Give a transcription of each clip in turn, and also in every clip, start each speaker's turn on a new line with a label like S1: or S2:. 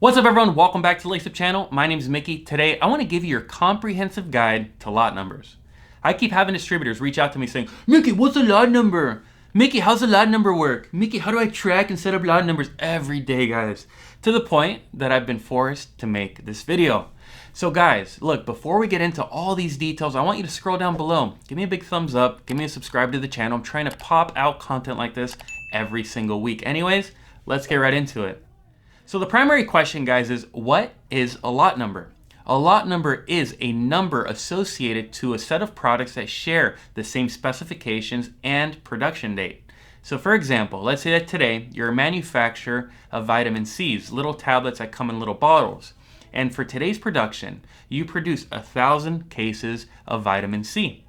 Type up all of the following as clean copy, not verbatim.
S1: What's up everyone, welcome back to the LaceUp channel. My name is Mickey. Today I want to give you your comprehensive guide to lot numbers. I keep having distributors reach out to me saying, Mickey, what's a lot number? Mickey, how's the lot number work? Mickey, how do I track and set up lot numbers? Every day, guys. To the point that I've been forced to make this video. So guys, look, before we get into all these details, I want you to scroll down below. Give me a big thumbs up, give me a subscribe to the channel. I'm trying to pop out content like this every single week. Anyways, let's get right into it. So the primary question, guys, is what is a lot number? A lot number is a number associated to a set of products that share the same specifications and production date. So for example, let's say that today you're a manufacturer of vitamin C's, little tablets that come in little bottles. And for today's production, you produce 1,000 cases of vitamin C.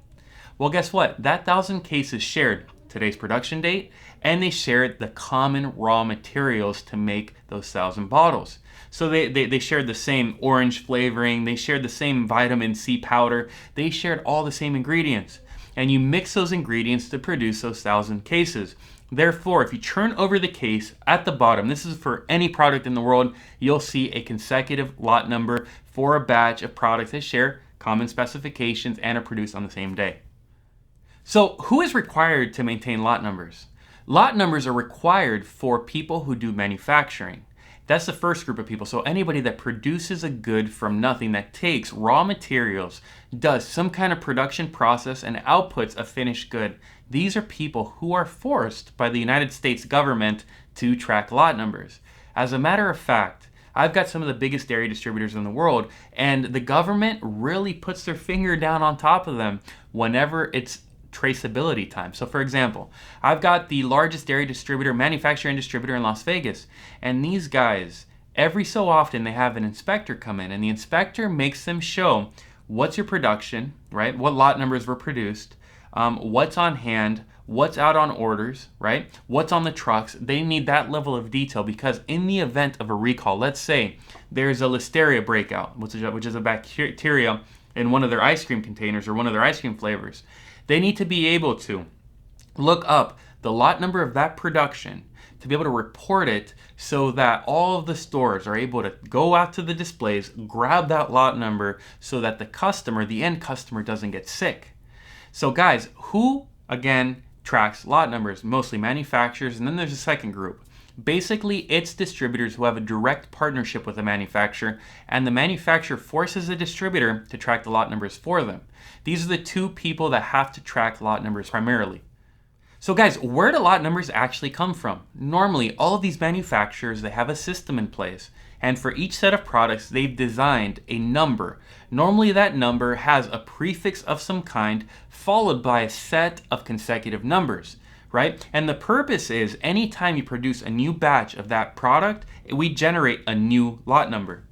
S1: Well, guess what? That 1,000 cases shared today's production date, and they shared the common raw materials to make those 1,000 bottles. So they shared the same orange flavoring, they shared the same vitamin C powder, they shared all the same ingredients. And you mix those ingredients to produce those 1,000 cases. Therefore, if you turn over the case at the bottom, this is for any product in the world, you'll see a consecutive lot number for a batch of products that share common specifications and are produced on the same day. So who is required to maintain lot numbers? Lot numbers are required for people who do manufacturing. That's the first group of people. So anybody that produces a good from nothing, that takes raw materials, does some kind of production process and outputs a finished good. These are people who are forced by the United States government to track lot numbers. As a matter of fact, I've got some of the biggest dairy distributors in the world, and the government really puts their finger down on top of them whenever it's traceability time. So for example, I've got the largest dairy distributor, manufacturer and distributor in Las Vegas, and these guys, every so often they have an inspector come in, and the inspector makes them show what's your production, right? What lot numbers were produced, what's on hand, what's out on orders, right? What's on the trucks. They need that level of detail because in the event of a recall, let's say there's a listeria breakout, which is a bacteria in one of their ice cream containers or one of their ice cream flavors. They need to be able to look up the lot number of that production to be able to report it so that all of the stores are able to go out to the displays, grab that lot number so that the customer, the end customer, doesn't get sick. So guys, who, again, tracks lot numbers? Mostly manufacturers, and then there's a second group. Basically, it's distributors who have a direct partnership with the manufacturer, and the manufacturer forces the distributor to track the lot numbers for them. These are the two people that have to track lot numbers primarily. So guys, where do lot numbers actually come from? Normally, all of these manufacturers, they have a system in place, and for each set of products, they've designed a number. Normally, that number has a prefix of some kind, followed by a set of consecutive numbers. Right? And the purpose is anytime you produce a new batch of that product, we generate a new lot number.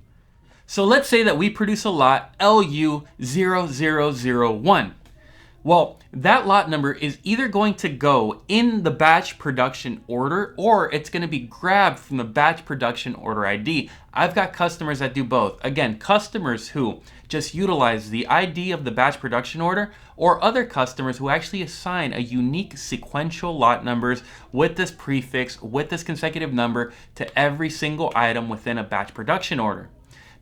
S1: So let's say that we produce a lot LU0001. Well, that lot number is either going to go in the batch production order or it's going to be grabbed from the batch production order ID. I've got customers that do both. Again, customers who just utilize the ID of the batch production order, or other customers who actually assign a unique sequential lot numbers with this prefix, with this consecutive number to every single item within a batch production order.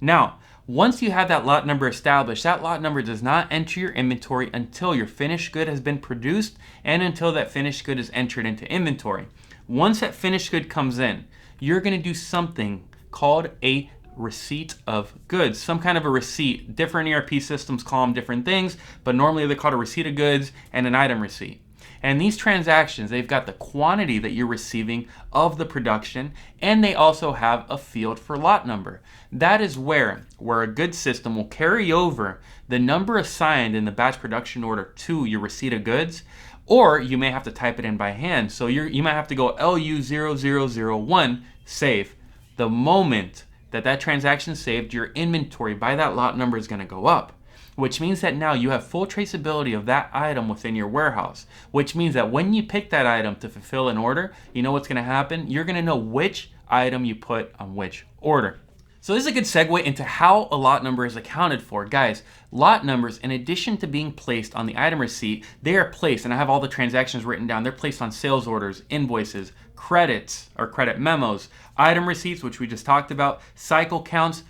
S1: Now, once you have that lot number established, that lot number does not enter your inventory until your finished good has been produced and until that finished good is entered into inventory. Once that finished good comes in, you're going to do something called a receipt of goods, some kind of a receipt. Different ERP systems call them different things, but normally they're called a receipt of goods and an item receipt. And these transactions, they've got the quantity that you're receiving of the production, and they also have a field for lot number. That is where a good system will carry over the number assigned in the batch production order to your receipt of goods, or you may have to type it in by hand. So you might have to go LU0001 save. The moment that transaction is saved, your inventory by that lot number is going to go up, which means that now you have full traceability of that item within your warehouse, which means that when you pick that item to fulfill an order, you know what's going to happen? You're going to know which item you put on which order. So this is a good segue into how a lot number is accounted for. Guys, lot numbers, in addition to being placed on the item receipt, they are placed, and I have all the transactions written down, they're placed on sales orders, invoices, credits or credit memos, item receipts, which we just talked about, cycle counts,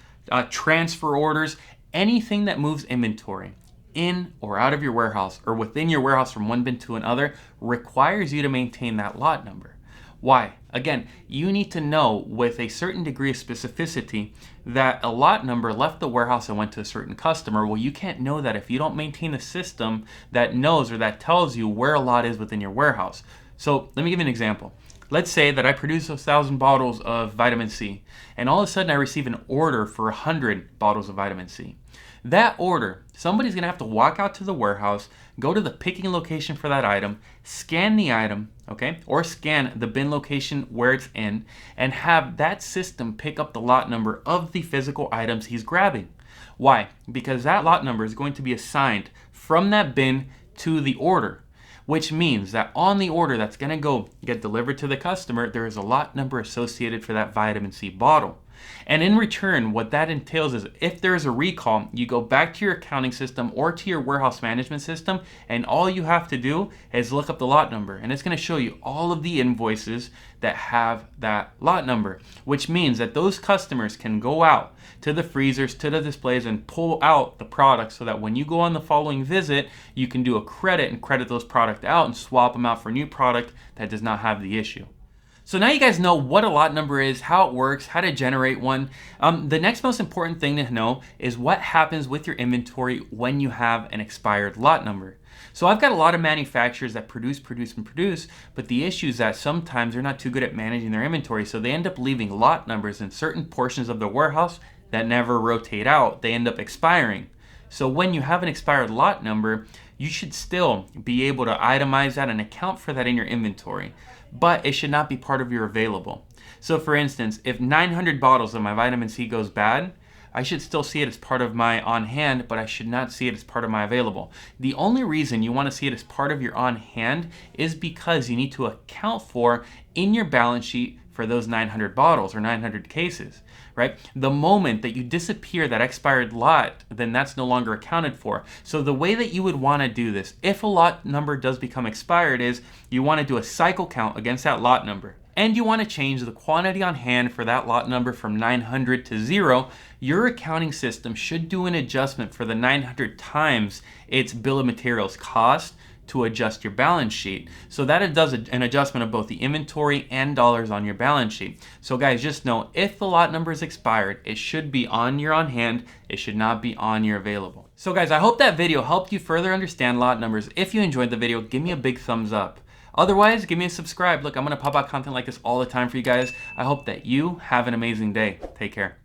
S1: transfer orders, anything that moves inventory in or out of your warehouse or within your warehouse from one bin to another requires you to maintain that lot number. Why? Again, you need to know with a certain degree of specificity that a lot number left the warehouse and went to a certain customer. Well, you can't know that if you don't maintain a system that knows or that tells you where a lot is within your warehouse. So let me give you an example. Let's say that I produce 1,000 bottles of vitamin C, and all of a sudden I receive an order for 100 bottles of vitamin C. That order, somebody's gonna have to walk out to the warehouse, go to the picking location for that item, scan the item, okay, or scan the bin location where it's in, and have that system pick up the lot number of the physical items he's grabbing. Why? Because that lot number is going to be assigned from that bin to the order, which means that on the order that's gonna go get delivered to the customer, there is a lot number associated for that vitamin C bottle. And in return, what that entails is if there is a recall, you go back to your accounting system or to your warehouse management system, and all you have to do is look up the lot number, and it's going to show you all of the invoices that have that lot number, which means that those customers can go out to the freezers, to the displays, and pull out the product so that when you go on the following visit, you can do a credit and credit those products out and swap them out for a new product that does not have the issue. So now you guys know what a lot number is, how it works, how to generate one. The next most important thing to know is what happens with your inventory when you have an expired lot number. So I've got a lot of manufacturers that produce, but the issue is that sometimes they're not too good at managing their inventory, so they end up leaving lot numbers in certain portions of the warehouse that never rotate out. They end up expiring. So when you have an expired lot number, you should still be able to itemize that and account for that in your inventory, but it should not be part of your available. So for instance, if 900 bottles of my vitamin C goes bad, I should still see it as part of my on hand, but I should not see it as part of my available. The only reason you want to see it as part of your on hand is because you need to account for in your balance sheet for those 900 bottles or 900 cases, right? The moment that you disappear that expired lot, then that's no longer accounted for. So the way that you would want to do this, if a lot number does become expired, is you want to do a cycle count against that lot number. And you want to change the quantity on hand for that lot number from 900 to 0. Your accounting system should do an adjustment for the 900 times its bill of materials cost to adjust your balance sheet. So that it does an adjustment of both the inventory and dollars on your balance sheet. So guys, just know if the lot number is expired, it should be on your on hand. It should not be on your available. So guys, I hope that video helped you further understand lot numbers. If you enjoyed the video, give me a big thumbs up. Otherwise, give me a subscribe. Look, I'm gonna pop out content like this all the time for you guys. I hope that you have an amazing day. Take care.